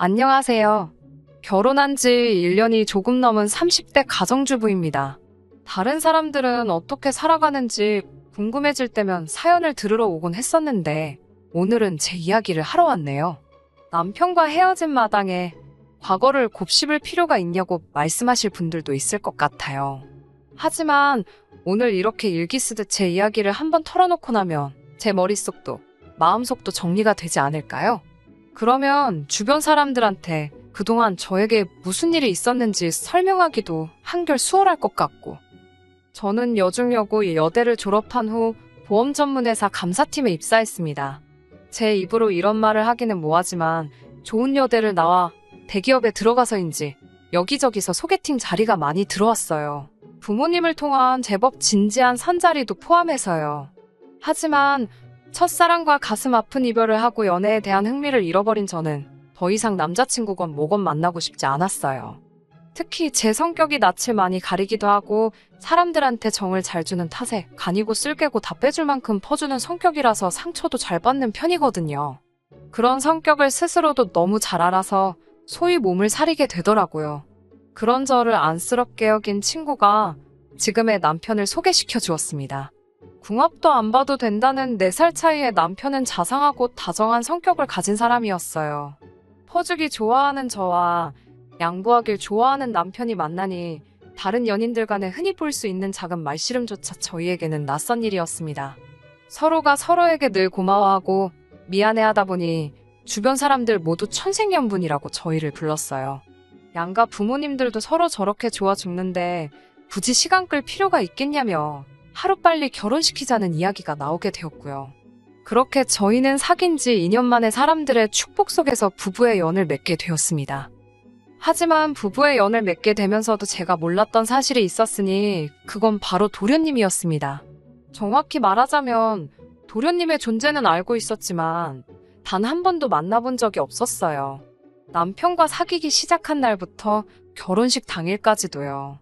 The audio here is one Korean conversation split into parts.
안녕하세요. 결혼한 지 1년이 조금 넘은 30대 가정주부입니다. 다른 사람들은 어떻게 살아가는지 궁금해질 때면 사연을 들으러 오곤 했었는데 오늘은 제 이야기를 하러 왔네요. 남편과 헤어진 마당에 과거를 곱씹을 필요가 있냐고 말씀하실 분들도 있을 것 같아요. 하지만 오늘 이렇게 일기 쓰듯 제 이야기를 한번 털어놓고 나면 제 머릿속도 마음속도 정리가 되지 않을까요? 그러면 주변 사람들한테 그동안 저에게 무슨 일이 있었는지 설명하기도 한결 수월할 것 같고, 저는 여중여고 여대를 졸업한 후 보험 전문회사 감사팀에 입사했습니다. 제 입으로 이런 말을 하기는 뭐하지만 좋은 여대를 나와 대기업에 들어가서인지 여기저기서 소개팅 자리가 많이 들어왔어요. 부모님을 통한 제법 진지한 선자리도 포함해서요. 하지만 첫사랑과 가슴 아픈 이별을 하고 연애에 대한 흥미를 잃어버린 저는 더 이상 남자친구건 뭐건 만나고 싶지 않았어요. 특히 제 성격이 낯을 많이 가리기도 하고 사람들한테 정을 잘 주는 탓에 간이고 쓸개고 다 빼줄 만큼 퍼주는 성격이라서 상처도 잘 받는 편이거든요. 그런 성격을 스스로도 너무 잘 알아서 소위 몸을 사리게 되더라고요. 그런 저를 안쓰럽게 여긴 친구가 지금의 남편을 소개시켜 주었습니다. 궁합도 안 봐도 된다는 4살 차이의 남편은 자상하고 다정한 성격을 가진 사람이었어요. 퍼주기 좋아하는 저와 양보하길 좋아하는 남편이 만나니 다른 연인들 간에 흔히 볼 수 있는 작은 말씨름조차 저희에게는 낯선 일이었습니다. 서로가 서로에게 늘 고마워하고 미안해하다 보니 주변 사람들 모두 천생연분이라고 저희를 불렀어요. 양가 부모님들도 서로 저렇게 좋아 죽는데 굳이 시간 끌 필요가 있겠냐며 하루빨리 결혼시키자는 이야기가 나오게 되었고요. 그렇게 저희는 사귄 지 2년 만에 사람들의 축복 속에서 부부의 연을 맺게 되었습니다. 하지만 부부의 연을 맺게 되면서도 제가 몰랐던 사실이 있었으니 그건 바로 도련님이었습니다. 정확히 말하자면 도련님의 존재는 알고 있었지만 단 한 번도 만나본 적이 없었어요. 남편과 사귀기 시작한 날부터 결혼식 당일까지도요.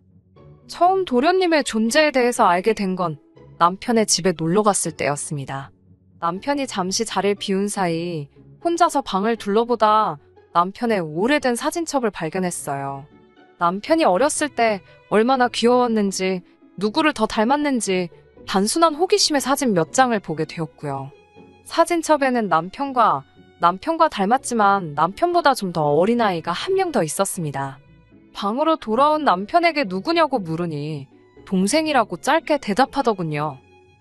처음 도련님의 존재에 대해서 알게 된 건 남편의 집에 놀러 갔을 때였습니다. 남편이 잠시 자리를 비운 사이 혼자서 방을 둘러보다 남편의 오래된 사진첩을 발견했어요. 남편이 어렸을 때 얼마나 귀여웠는지, 누구를 더 닮았는지 단순한 호기심에 사진 몇 장을 보게 되었고요. 사진첩에는 남편과 닮았지만 남편보다 좀 더 어린 아이가 한 명 더 있었습니다. 방으로 돌아온 남편에게 누구냐고 물으니 동생이라고 짧게 대답하더군요.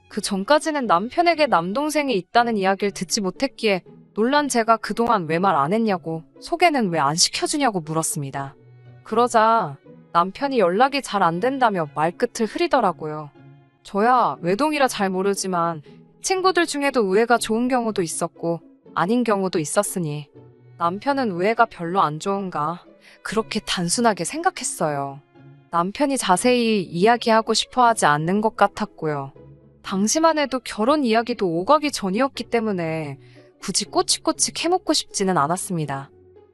그 전까지는 남편에게 남동생이 있다는 이야기를 듣지 못했기에 놀란 제가 그동안 왜 말 안 했냐고, 소개는 왜 안 시켜주냐고 물었습니다. 그러자 남편이 연락이 잘 안 된다며 말끝을 흐리더라고요. 저야 외동이라 잘 모르지만 친구들 중에도 우애가 좋은 경우도 있었고 아닌 경우도 있었으니 남편은 우애가 별로 안 좋은가, 그렇게 단순하게 생각했어요. 남편이 자세히 이야기하고 싶어 하지 않는 것 같았고요. 당시만 해도 결혼 이야기도 오가기 전이었기 때문에 굳이 꼬치꼬치 캐묻고 싶지는 않았습니다.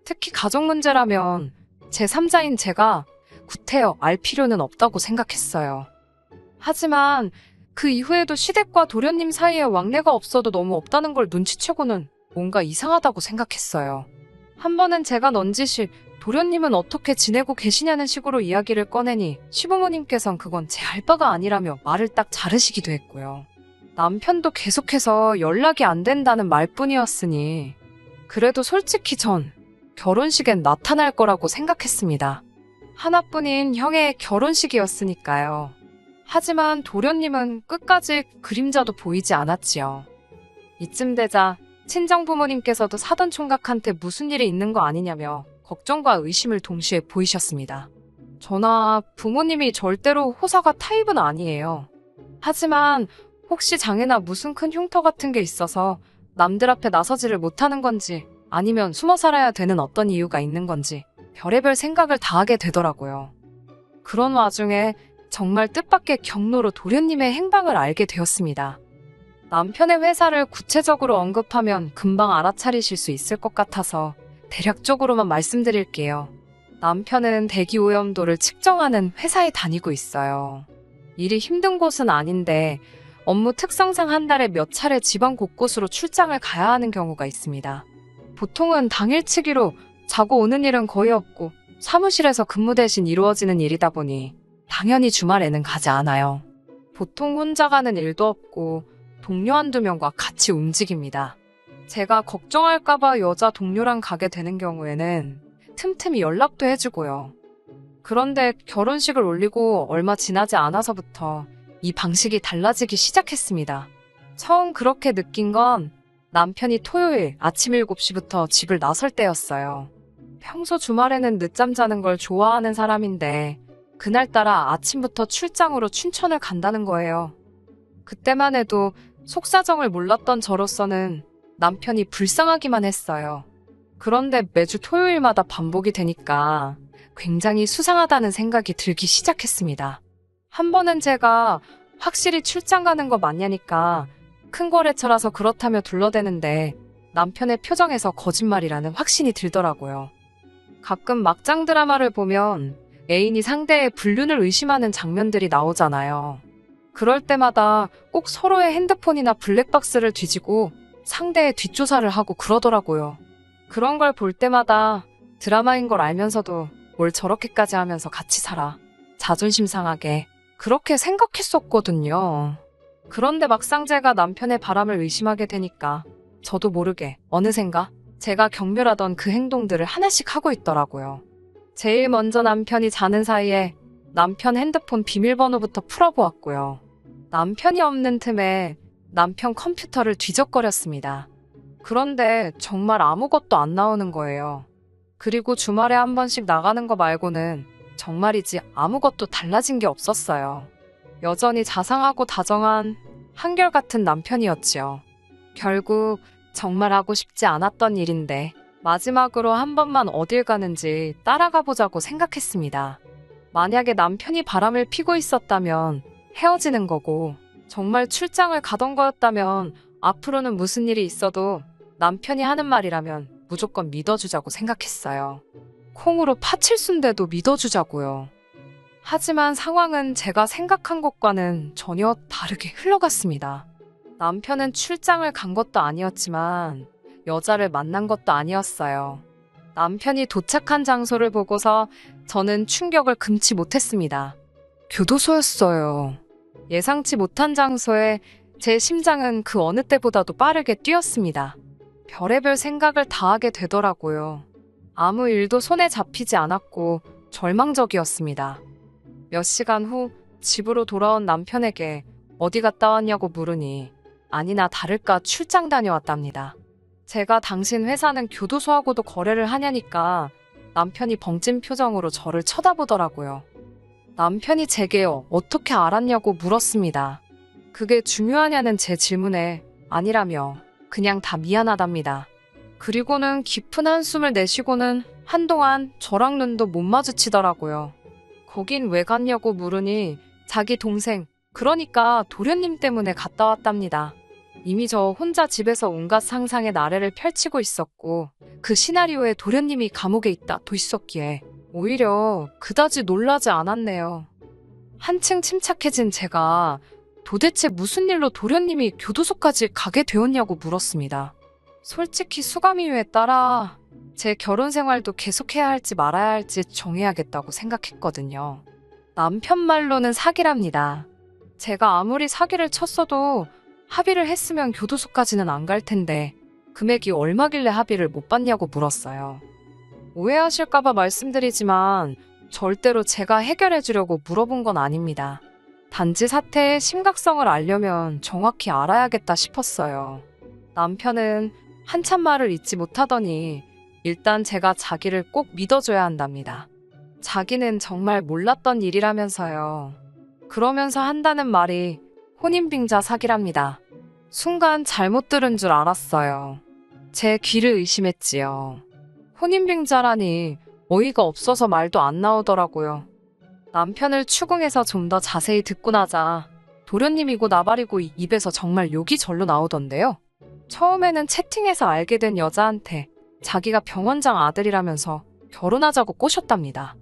특히 가족 문제라면 제3자인 제가 구태여 알 필요는 없다고 생각했어요. 하지만 그 이후에도 시댁과 도련님 사이에 왕래가 없어도 너무 없다는 걸 눈치채고는 뭔가 이상하다고 생각했어요. 한 번은 제가 넌지시 도련님은 어떻게 지내고 계시냐는 식으로 이야기를 꺼내니 시부모님께선 그건 제 할 바가 아니라며 말을 딱 자르시기도 했고요. 남편도 계속해서 연락이 안 된다는 말뿐이었으니 그래도 솔직히 전 결혼식엔 나타날 거라고 생각했습니다. 하나뿐인 형의 결혼식이었으니까요. 하지만 도련님은 끝까지 그림자도 보이지 않았지요. 이쯤 되자 친정 부모님께서도 사돈 총각한테 무슨 일이 있는 거 아니냐며 걱정과 의심을 동시에 보이셨습니다. 저나 부모님이 절대로 호사가 타입은 아니에요. 하지만 혹시 장애나 무슨 큰 흉터 같은 게 있어서 남들 앞에 나서지를 못하는 건지 아니면 숨어 살아야 되는 어떤 이유가 있는 건지 별의별 생각을 다 하게 되더라고요. 그런 와중에 정말 뜻밖의 경로로 도련님의 행방을 알게 되었습니다. 남편의 회사를 구체적으로 언급하면 금방 알아차리실 수 있을 것 같아서 대략적으로만 말씀드릴게요. 남편은 대기오염도를 측정하는 회사에 다니고 있어요. 일이 힘든 곳은 아닌데 업무 특성상 한 달에 몇 차례 지방 곳곳으로 출장을 가야 하는 경우가 있습니다. 보통은 당일치기로 자고 오는 일은 거의 없고 사무실에서 근무 대신 이루어지는 일이다 보니 당연히 주말에는 가지 않아요. 보통 혼자 가는 일도 없고 동료 한두 명과 같이 움직입니다. 제가 걱정할까봐 여자 동료랑 가게 되는 경우에는 틈틈이 연락도 해주고요. 그런데 결혼식을 올리고 얼마 지나지 않아서부터 이 방식이 달라지기 시작했습니다. 처음 그렇게 느낀 건 남편이 토요일 아침 7시부터 집을 나설 때였어요. 평소 주말에는 늦잠 자는 걸 좋아하는 사람인데 그날따라 아침부터 출장으로 춘천을 간다는 거예요. 그때만 해도 속사정을 몰랐던 저로서는 남편이 불쌍하기만 했어요. 그런데 매주 토요일마다 반복이 되니까 굉장히 수상하다는 생각이 들기 시작했습니다. 한 번은 제가 확실히 출장 가는 거 맞냐니까 큰 거래처라서 그렇다며 둘러대는데 남편의 표정에서 거짓말이라는 확신이 들더라고요. 가끔 막장 드라마를 보면 애인이 상대의 불륜을 의심하는 장면들이 나오잖아요. 그럴 때마다 꼭 서로의 핸드폰이나 블랙박스를 뒤지고 상대의 뒷조사를 하고 그러더라고요. 그런 걸 볼 때마다 드라마인 걸 알면서도 뭘 저렇게까지 하면서 같이 살아. 자존심 상하게 그렇게 생각했었거든요. 그런데 막상 제가 남편의 바람을 의심하게 되니까 저도 모르게 어느샌가 제가 경멸하던 그 행동들을 하나씩 하고 있더라고요. 제일 먼저 남편이 자는 사이에 남편 핸드폰 비밀번호부터 풀어보았고요. 남편이 없는 틈에 남편 컴퓨터를 뒤적거렸습니다. 그런데 정말 아무것도 안 나오는 거예요. 그리고 주말에 한 번씩 나가는 거 말고는 정말이지 아무것도 달라진 게 없었어요. 여전히 자상하고 다정한 한결같은 남편이었지요. 결국 정말 하고 싶지 않았던 일인데 마지막으로 한 번만 어딜 가는지 따라가 보자고 생각했습니다. 만약에 남편이 바람을 피고 있었다면 헤어지는 거고 정말 출장을 가던 거였다면 앞으로는 무슨 일이 있어도 남편이 하는 말이라면 무조건 믿어주자고 생각했어요. 콩으로 파칠순대도 믿어주자고요. 하지만 상황은 제가 생각한 것과는 전혀 다르게 흘러갔습니다. 남편은 출장을 간 것도 아니었지만 여자를 만난 것도 아니었어요. 남편이 도착한 장소를 보고서 저는 충격을 금치 못했습니다. 교도소였어요. 예상치 못한 장소에 제 심장은 그 어느 때보다도 빠르게 뛰었습니다. 별의별 생각을 다 하게 되더라고요. 아무 일도 손에 잡히지 않았고 절망적이었습니다. 몇 시간 후 집으로 돌아온 남편에게 어디 갔다 왔냐고 물으니 아니나 다를까 출장 다녀왔답니다. 제가 당신 회사는 교도소하고도 거래를 하냐니까 남편이 벙찐 표정으로 저를 쳐다보더라고요. 남편이 제게 어떻게 알았냐고 물었습니다. 그게 중요하냐는 제 질문에 아니라며 그냥 다 미안하답니다. 그리고는 깊은 한숨을 내쉬고는 한동안 저랑 눈도 못 마주치더라고요. 거긴 왜 갔냐고 물으니 자기 동생, 그러니까 도련님 때문에 갔다 왔답니다. 이미 저 혼자 집에서 온갖 상상의 나래를 펼치고 있었고 그 시나리오에 도련님이 감옥에 있다도 있었기에 오히려 그다지 놀라지 않았네요. 한층 침착해진 제가 도대체 무슨 일로 도련님이 교도소까지 가게 되었냐고 물었습니다. 솔직히 수감 이유에 따라 제 결혼 생활도 계속해야 할지 말아야 할지 정해야겠다고 생각했거든요. 남편 말로는 사기랍니다. 제가 아무리 사기를 쳤어도 합의를 했으면 교도소까지는 안 갈 텐데 금액이 얼마길래 합의를 못 받냐고 물었어요. 오해하실까봐 말씀드리지만 절대로 제가 해결해 주려고 물어본 건 아닙니다. 단지 사태의 심각성을 알려면 정확히 알아야겠다 싶었어요. 남편은 한참 말을 잇지 못하더니 일단 제가 자기를 꼭 믿어줘야 한답니다. 자기는 정말 몰랐던 일이라면서요. 그러면서 한다는 말이 혼인빙자 사기랍니다. 순간 잘못 들은 줄 알았어요. 제 귀를 의심했지요. 혼인빙자라니 어이가 없어서 말도 안 나오더라고요. 남편을 추궁해서 좀 더 자세히 듣고 나자 도련님이고 나발이고 입에서 정말 욕이 절로 나오던데요. 처음에는 채팅에서 알게 된 여자한테 자기가 병원장 아들이라면서 결혼하자고 꼬셨답니다.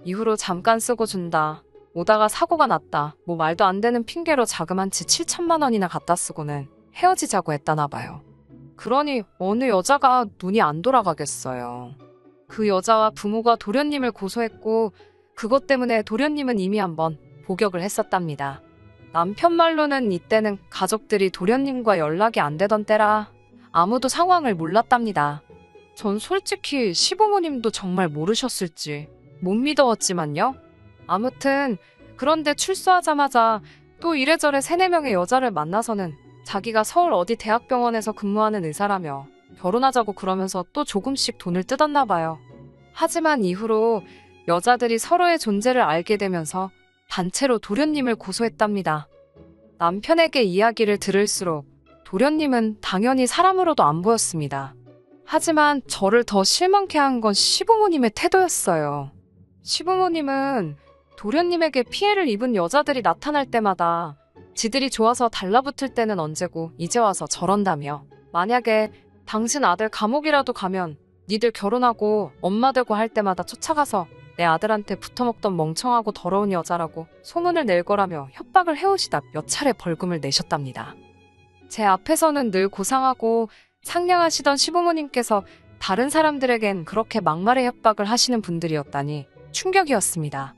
이후로 잠깐 쓰고 준다. 오다가 사고가 났다. 뭐 말도 안 되는 핑계로 자금 한 채 7천만 원이나 갖다 쓰고는 헤어지자고 했다나 봐요. 그러니 어느 여자가 눈이 안 돌아가겠어요. 그 여자와 부모가 도련님을 고소했고 그것 때문에 도련님은 이미 한번 복역을 했었답니다. 남편 말로는 이때는 가족들이 도련님과 연락이 안 되던 때라 아무도 상황을 몰랐답니다. 전 솔직히 시부모님도 정말 모르셨을지 못 믿어왔지만요. 아무튼 그런데 출소하자마자 또 이래저래 3-4명의 여자를 만나서는 자기가 서울 어디 대학병원에서 근무하는 의사라며 결혼하자고 그러면서 또 조금씩 돈을 뜯었나 봐요. 하지만 이후로 여자들이 서로의 존재를 알게 되면서 단체로 도련님을 고소했답니다. 남편에게 이야기를 들을수록 도련님은 당연히 사람으로도 안 보였습니다. 하지만 저를 더 실망케 한 건 시부모님의 태도였어요. 시부모님은 도련님에게 피해를 입은 여자들이 나타날 때마다 지들이 좋아서 달라붙을 때는 언제고 이제 와서 저런다며, 만약에 당신 아들 감옥이라도 가면 니들 결혼하고 엄마 되고 할 때마다 쫓아가서 내 아들한테 붙어먹던 멍청하고 더러운 여자라고 소문을 낼 거라며 협박을 해오시다 몇 차례 벌금을 내셨답니다. 제 앞에서는 늘 고상하고 상냥하시던 시부모님께서 다른 사람들에겐 그렇게 막말의 협박을 하시는 분들이었다니 충격이었습니다.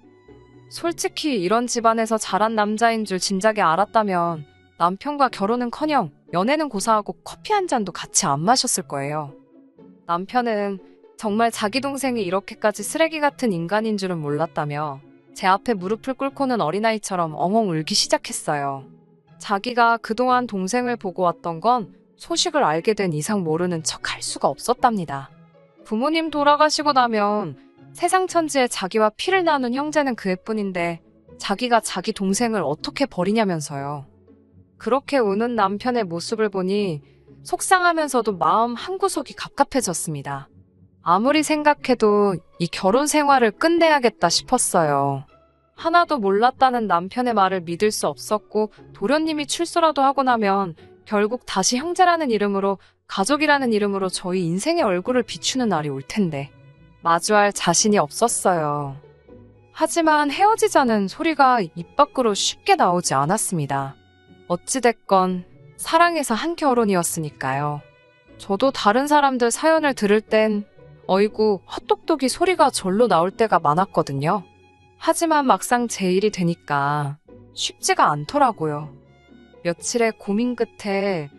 솔직히 이런 집안에서 자란 남자인 줄 진작에 알았다면 남편과 결혼은커녕 연애는 고사하고 커피 한 잔도 같이 안 마셨을 거예요. 남편은 정말 자기 동생이 이렇게까지 쓰레기 같은 인간인 줄은 몰랐다며 제 앞에 무릎을 꿇고는 어린아이처럼 엉엉 울기 시작했어요. 자기가 그동안 동생을 보고 왔던 건 소식을 알게 된 이상 모르는 척 할 수가 없었답니다. 부모님 돌아가시고 나면 세상 천지에 자기와 피를 나눈 형제는 그 애뿐인데 자기가 자기 동생을 어떻게 버리냐면서요. 그렇게 우는 남편의 모습을 보니 속상하면서도 마음 한구석이 갑갑해졌습니다. 아무리 생각해도 이 결혼 생활을 끝내야겠다 싶었어요. 하나도 몰랐다는 남편의 말을 믿을 수 없었고 도련님이 출소라도 하고 나면 결국 다시 형제라는 이름으로, 가족이라는 이름으로 저희 인생의 얼굴을 비추는 날이 올 텐데 마주할 자신이 없었어요. 하지만 헤어지자는 소리가 입 밖으로 쉽게 나오지 않았습니다. 어찌됐건 사랑해서 한 결혼이었으니까요. 저도 다른 사람들 사연을 들을 땐 어이구 헛똑똑이 소리가 절로 나올 때가 많았거든요. 하지만 막상 제 일이 되니까 쉽지가 않더라고요. 며칠의 고민 끝에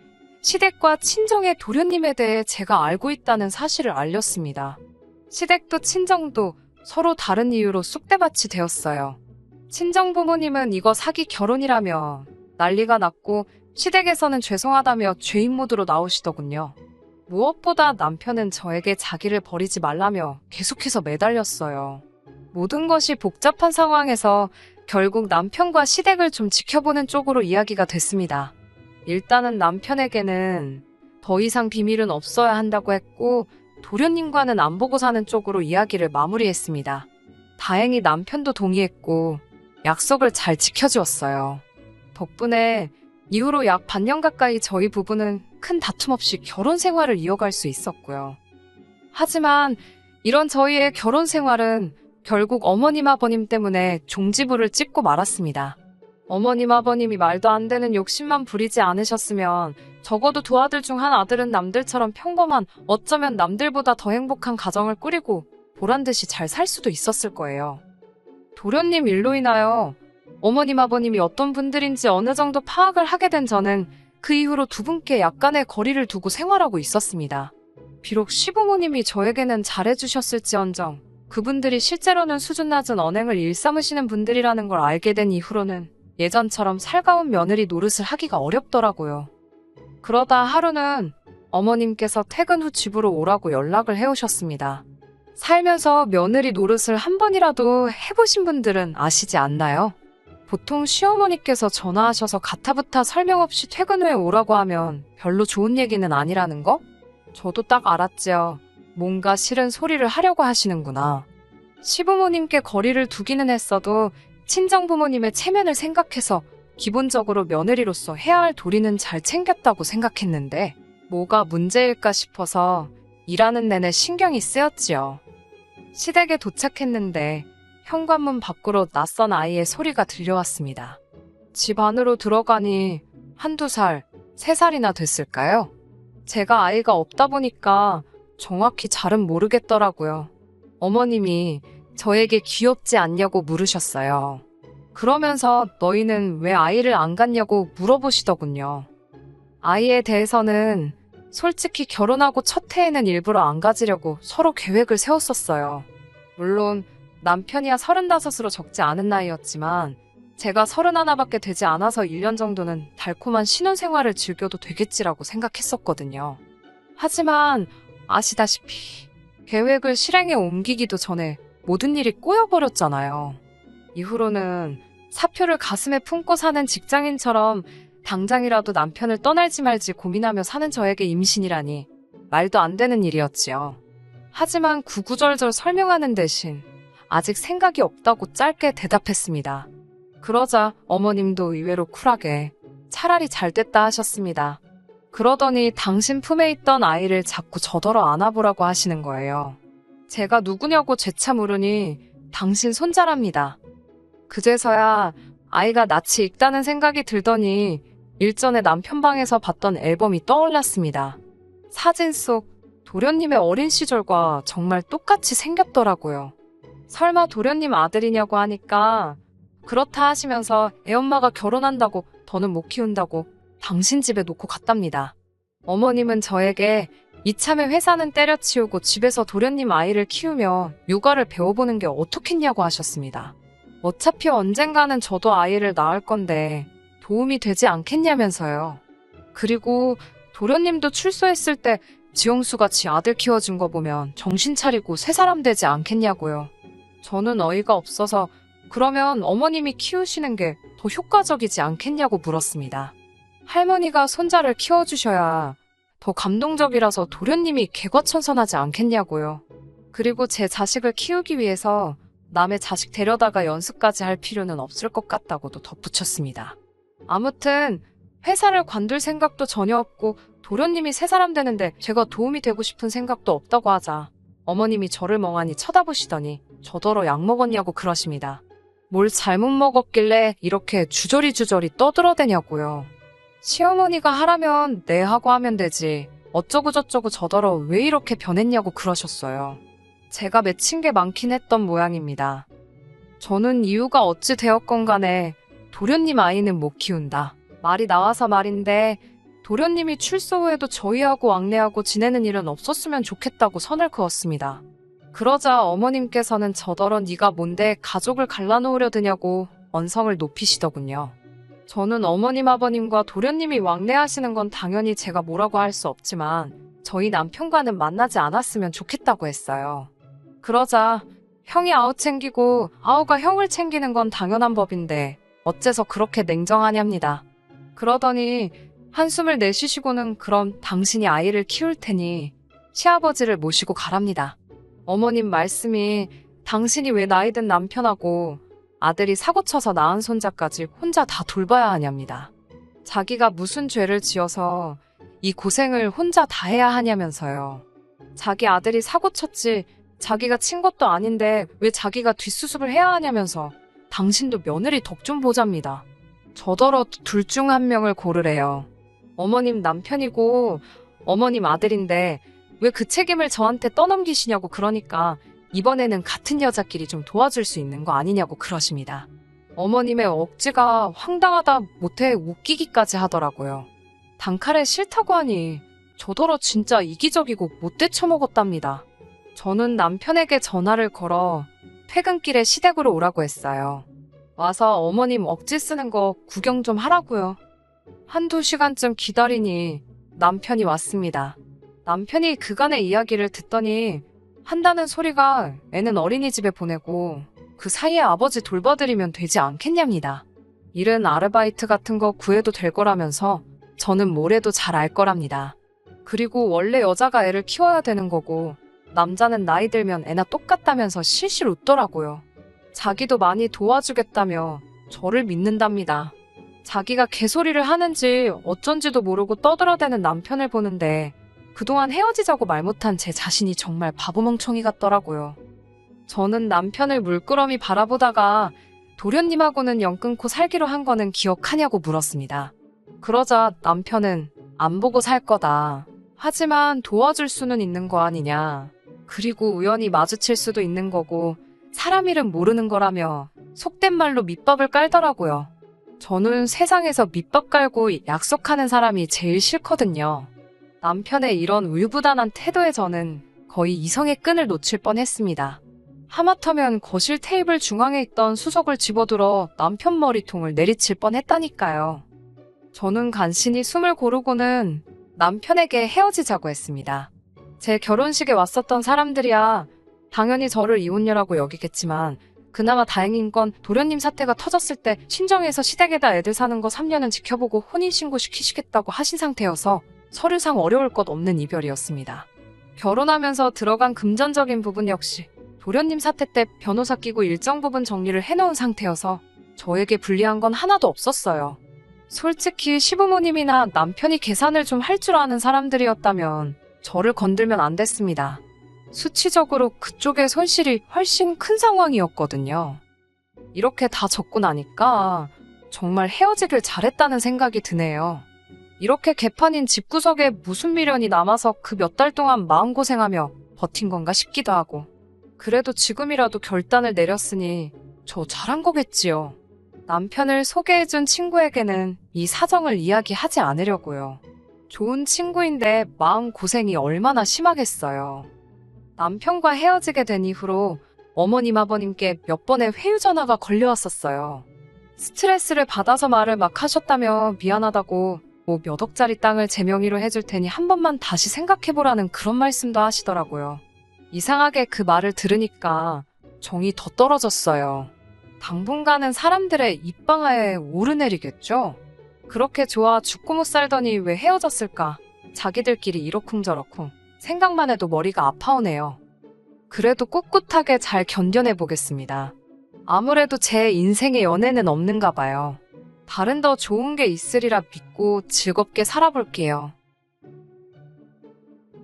시댁과 친정의 도련님에 대해 제가 알고 있다는 사실을 알렸습니다. 시댁도 친정도 서로 다른 이유로 쑥대밭이 되었어요. 친정 부모님은 이거 사기 결혼이라며 난리가 났고 시댁에서는 죄송하다며 죄인 모드로 나오시더군요. 무엇보다 남편은 저에게 자기를 버리지 말라며 계속해서 매달렸어요. 모든 것이 복잡한 상황에서 결국 남편과 시댁을 좀 지켜보는 쪽으로 이야기가 됐습니다. 일단은 남편에게는 더 이상 비밀은 없어야 한다고 했고 도련님과는 안 보고 사는 쪽으로 이야기를 마무리했습니다. 다행히 남편도 동의했고 약속을 잘 지켜주었어요. 덕분에 이후로 약 반년 가까이 저희 부부는 큰 다툼 없이 결혼 생활을 이어갈 수 있었고요. 하지만 이런 저희의 결혼 생활은 결국 어머님 아버님 때문에 종지부를 찍고 말았습니다. 어머님 아버님이 말도 안 되는 욕심만 부리지 않으셨으면 적어도 두 아들 중 한 아들은 남들처럼 평범한, 어쩌면 남들보다 더 행복한 가정을 꾸리고 보란듯이 잘 살 수도 있었을 거예요. 도련님 일로 인하여 어머님 아버님이 어떤 분들인지 어느 정도 파악을 하게 된 저는 그 이후로 두 분께 약간의 거리를 두고 생활하고 있었습니다. 비록 시부모님이 저에게는 잘해주셨을지언정 그분들이 실제로는 수준 낮은 언행을 일삼으시는 분들이라는 걸 알게 된 이후로는 예전처럼 살가운 며느리 노릇을 하기가 어렵더라고요. 그러다 하루는 어머님께서 퇴근 후 집으로 오라고 연락을 해오셨습니다. 살면서 며느리 노릇을 한 번이라도 해보신 분들은 아시지 않나요? 보통 시어머니께서 전화하셔서 가타부타 설명 없이 퇴근 후에 오라고 하면 별로 좋은 얘기는 아니라는 거? 저도 딱 알았지요. 뭔가 싫은 소리를 하려고 하시는구나. 시부모님께 거리를 두기는 했어도 친정부모님의 체면을 생각해서 기본적으로 며느리로서 해야 할 도리는 잘 챙겼다고 생각했는데 뭐가 문제일까 싶어서 일하는 내내 신경이 쓰였지요. 시댁에 도착했는데 현관문 밖으로 낯선 아이의 소리가 들려왔습니다. 집 안으로 들어가니 1-2살, 3살이나 됐을까요? 제가 아이가 없다 보니까 정확히 잘은 모르겠더라고요. 어머님이 저에게 귀엽지 않냐고 물으셨어요. 그러면서 너희는 왜 아이를 안 갖냐고 물어보시더군요. 아이에 대해서는 솔직히 결혼하고 첫 해에는 일부러 안 가지려고 서로 계획을 세웠었어요. 물론 남편이야 35으로 적지 않은 나이였지만 제가 31밖에 되지 않아서 1년 정도는 달콤한 신혼생활을 즐겨도 되겠지라고 생각했었거든요. 하지만 아시다시피 계획을 실행에 옮기기도 전에 모든 일이 꼬여버렸잖아요. 이후로는 사표를 가슴에 품고 사는 직장인처럼 당장이라도 남편을 떠날지 말지 고민하며 사는 저에게 임신이라니 말도 안 되는 일이었지요. 하지만 구구절절 설명하는 대신 아직 생각이 없다고 짧게 대답했습니다. 그러자 어머님도 의외로 쿨하게 차라리 잘 됐다 하셨습니다. 그러더니 당신 품에 있던 아이를 자꾸 저더러 안아보라고 하시는 거예요. 제가 누구냐고 재차 물으니 당신 손자랍니다. 그제서야 아이가 낯이 익다는 생각이 들더니 일전에 남편 방에서 봤던 앨범이 떠올랐습니다. 사진 속 도련님의 어린 시절과 정말 똑같이 생겼더라고요. 설마 도련님 아들이냐고 하니까 그렇다 하시면서 애엄마가 결혼한다고 더는 못 키운다고 당신 집에 놓고 갔답니다. 어머님은 저에게 이참에 회사는 때려치우고 집에서 도련님 아이를 키우며 육아를 배워보는 게 어떻겠냐고 하셨습니다. 어차피 언젠가는 저도 아이를 낳을 건데 도움이 되지 않겠냐면서요. 그리고 도련님도 출소했을 때 지영수가 지 아들 키워준 거 보면 정신 차리고 새 사람 되지 않겠냐고요. 저는 어이가 없어서 그러면 어머님이 키우시는 게 더 효과적이지 않겠냐고 물었습니다. 할머니가 손자를 키워주셔야 더 감동적이라서 도련님이 개과천선하지 않겠냐고요. 그리고 제 자식을 키우기 위해서 남의 자식 데려다가 연수까지 할 필요는 없을 것 같다고도 덧붙였습니다. 아무튼 회사를 관둘 생각도 전혀 없고 도련님이 새 사람 되는데 제가 도움이 되고 싶은 생각도 없다고 하자 어머님이 저를 멍하니 쳐다보시더니 저더러 약 먹었냐고 그러십니다. 뭘 잘못 먹었길래 이렇게 주저리 떠들어대냐고요. 시어머니가 하라면 네 하고 하면 되지 어쩌고저쩌고 저더러 왜 이렇게 변했냐고 그러셨어요. 제가 맺힌 게 많긴 했던 모양입니다. 저는 이유가 어찌 되었건 간에 도련님 아이는 못 키운다. 말이 나와서 말인데 도련님이 출소 후에도 저희하고 왕래하고 지내는 일은 없었으면 좋겠다고 선을 그었습니다. 그러자 어머님께서는 저더러 네가 뭔데 가족을 갈라놓으려 드냐고 언성을 높이시더군요. 저는 어머님 아버님과 도련님이 왕래하시는 건 당연히 제가 뭐라고 할 수 없지만 저희 남편과는 만나지 않았으면 좋겠다고 했어요. 그러자 형이 아우 챙기고 아우가 형을 챙기는 건 당연한 법인데 어째서 그렇게 냉정하냐입니다. 그러더니 한숨을 내쉬시고는 그럼 당신이 아이를 키울 테니 시아버지를 모시고 가랍니다. 어머님 말씀이 당신이 왜 나이든 남편하고 아들이 사고쳐서 낳은 손자까지 혼자 다 돌봐야 하냐입니다. 자기가 무슨 죄를 지어서 이 고생을 혼자 다 해야 하냐면서요. 자기 아들이 사고쳤지 자기가 친 것도 아닌데 왜 자기가 뒷수습을 해야 하냐면서 당신도 며느리 덕 좀 보잡니다. 저더러 둘 중 한 명을 고르래요. 어머님 남편이고 어머님 아들인데 왜 그 책임을 저한테 떠넘기시냐고 그러니까 이번에는 같은 여자끼리 좀 도와줄 수 있는 거 아니냐고 그러십니다. 어머님의 억지가 황당하다 못해 웃기기까지 하더라고요. 단칼에 싫다고 하니 저더러 진짜 이기적이고 못돼 처먹었답니다. 저는 남편에게 전화를 걸어 퇴근길에 시댁으로 오라고 했어요. 와서 어머님 억지 쓰는 거 구경 좀 하라고요. 한두 시간쯤 기다리니 남편이 왔습니다. 남편이 그간의 이야기를 듣더니 한다는 소리가 애는 어린이집에 보내고 그 사이에 아버지 돌봐드리면 되지 않겠냐입니다. 일은 아르바이트 같은 거 구해도 될 거라면서 저는 뭐래도 잘 알 거랍니다. 그리고 원래 여자가 애를 키워야 되는 거고 남자는 나이 들면 애나 똑같다면서 실실 웃더라고요. 자기도 많이 도와주겠다며 저를 믿는답니다. 자기가 개소리를 하는지 어쩐지도 모르고 떠들어대는 남편을 보는데 그동안 헤어지자고 말 못한 제 자신이 정말 바보멍청이 같더라고요. 저는 남편을 물끄러미 바라보다가 도련님하고는 연 끊고 살기로 한 거는 기억하냐고 물었습니다. 그러자 남편은 안 보고 살 거다. 하지만 도와줄 수는 있는 거 아니냐. 그리고 우연히 마주칠 수도 있는 거고 사람 이름 모르는 거라며 속된 말로 밑밥을 깔더라고요. 저는 세상에서 밑밥 깔고 약속하는 사람이 제일 싫거든요. 남편의 이런 우유부단한 태도에 저는 거의 이성의 끈을 놓칠 뻔했습니다. 하마터면 거실 테이블 중앙에 있던 수석을 집어들어 남편 머리통을 내리칠 뻔했다니까요. 저는 간신히 숨을 고르고는 남편에게 헤어지자고 했습니다. 제 결혼식에 왔었던 사람들이야 당연히 저를 이혼녀라고 여기겠지만 그나마 다행인 건 도련님 사태가 터졌을 때 친정에서 시댁에다 애들 사는 거 3년은 지켜보고 혼인신고 시키시겠다고 하신 상태여서 서류상 어려울 것 없는 이별이었습니다. 결혼하면서 들어간 금전적인 부분 역시 도련님 사태 때 변호사 끼고 일정 부분 정리를 해놓은 상태여서 저에게 불리한 건 하나도 없었어요. 솔직히 시부모님이나 남편이 계산을 좀 할 줄 아는 사람들이었다면 저를 건들면 안 됐습니다. 수치적으로 그쪽의 손실이 훨씬 큰 상황이었거든요. 이렇게 다 적고 나니까 정말 헤어지길 잘했다는 생각이 드네요. 이렇게 개판인 집구석에 무슨 미련이 남아서 그 몇 달 동안 마음고생하며 버틴 건가 싶기도 하고 그래도 지금이라도 결단을 내렸으니 저 잘한 거겠지요. 남편을 소개해준 친구에게는 이 사정을 이야기하지 않으려고요. 좋은 친구인데 마음고생이 얼마나 심하겠어요. 남편과 헤어지게 된 이후로 어머님 아버님께 몇 번의 회유 전화가 걸려왔었어요. 스트레스를 받아서 말을 막 하셨다며 미안하다고 뭐 몇 억짜리 땅을 제 명의로 해줄 테니 한 번만 다시 생각해보라는 그런 말씀도 하시더라고요. 이상하게 그 말을 들으니까 정이 더 떨어졌어요. 당분간은 사람들의 입방아에 오르내리겠죠? 그렇게 좋아 죽고 못 살더니 왜 헤어졌을까? 자기들끼리 이러쿵저러쿵 생각만 해도 머리가 아파오네요. 그래도 꿋꿋하게 잘 견뎌내보겠습니다. 아무래도 제 인생에 연애는 없는가 봐요. 다른 더 좋은 게 있으리라 믿고 즐겁게 살아볼게요.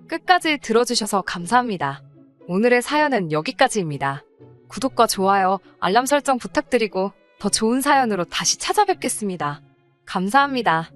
끝까지 들어주셔서 감사합니다. 오늘의 사연은 여기까지입니다. 구독과 좋아요, 알람 설정 부탁드리고 더 좋은 사연으로 다시 찾아뵙겠습니다. 감사합니다.